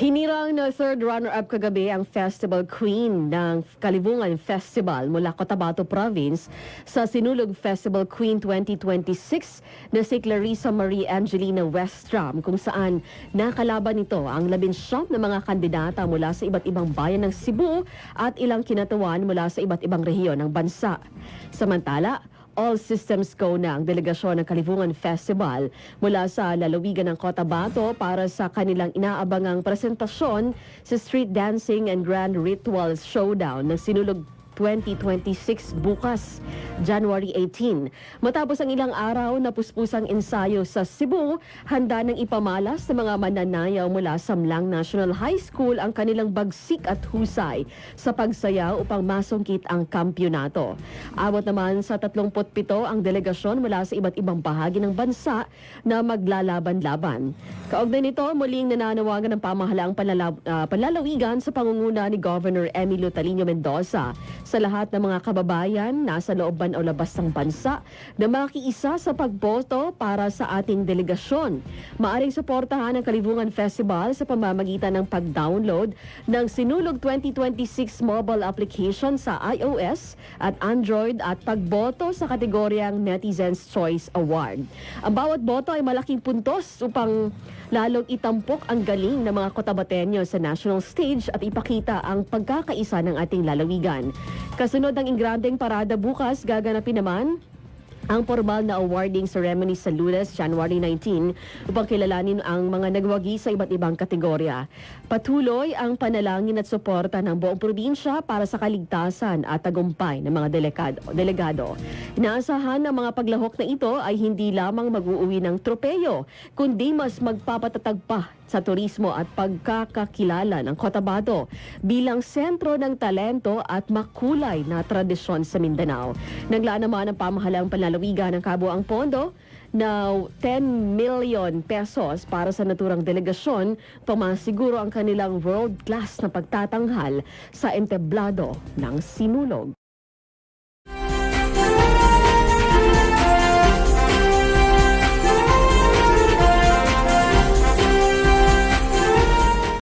Hinirang na third runner-up kagabi ang Festival Queen ng Kalibungan Festival mula Cotabato Province sa Sinulog Festival Queen 2026 na si Clarissa Marie Angelina Westram, kung saan nakalaban nito ang 19 na mga kandidata mula sa iba't ibang bayan ng Cebu at ilang kinatawan mula sa iba't ibang rehiyon ng bansa. Samantala, all systems go na ang delegasyon ng Kalibungan Festival mula sa lalawigan ng Cotabato para sa kanilang inaabangang presentasyon sa Street Dancing and Grand Rituals Showdown ng Sinulog 2026 bukas, January 18. Matapos ang ilang araw na puspusang ensayo sa Cebu, handa nang ipamalas ng mga mananayaw mula sa Mlang National High School ang kanilang bagsik at husay sa pagsayaw upang masungkit ang kampyonato. Abot naman sa 37 ang delegasyon mula sa iba't ibang bahagi ng bansa na maglalaban-laban. Kaugnay nito, muling nananawagan ng pamahalaang panlalawigan sa pangunguna ni Governor Emilio Talino Mendoza sa lahat ng mga kababayan nasa loob man o labas ng bansa na makiisa sa pagboto para sa ating delegasyon. Maaring suportahan ang Kalibungan Festival sa pamamagitan ng pag-download ng Sinulog 2026 mobile application sa iOS at Android at pagboto sa kategoryang Netizens Choice Award. Ang bawat boto ay malaking puntos upang lalong itampok ang galing ng mga Cotabateño sa national stage at ipakita ang pagkakaisa ng ating lalawigan. Kasunod ng ingrandeng parada bukas, gaganapin naman ang formal na awarding ceremony sa Lunes, January 19, upang kilalanin ang mga nagwagi sa iba't ibang kategorya. Patuloy ang panalangin at suporta ng buong probinsya para sa kaligtasan at tagumpay ng mga delegado. Inaasahan ng mga paglahok na ito ay hindi lamang mag-uuwi ng tropeyo, kundi mas magpapatatag pa sa turismo at pagkakakilala ng Cotabato bilang sentro ng talento at makulay na tradisyon sa Mindanao. Naglaan naman ang pamahalaang panlalawigan ng kabuang pondo na 10 million pesos para sa naturang delegasyon upang masiguro ang kanilang world-class na pagtatanghal sa entablado ng Sinulog.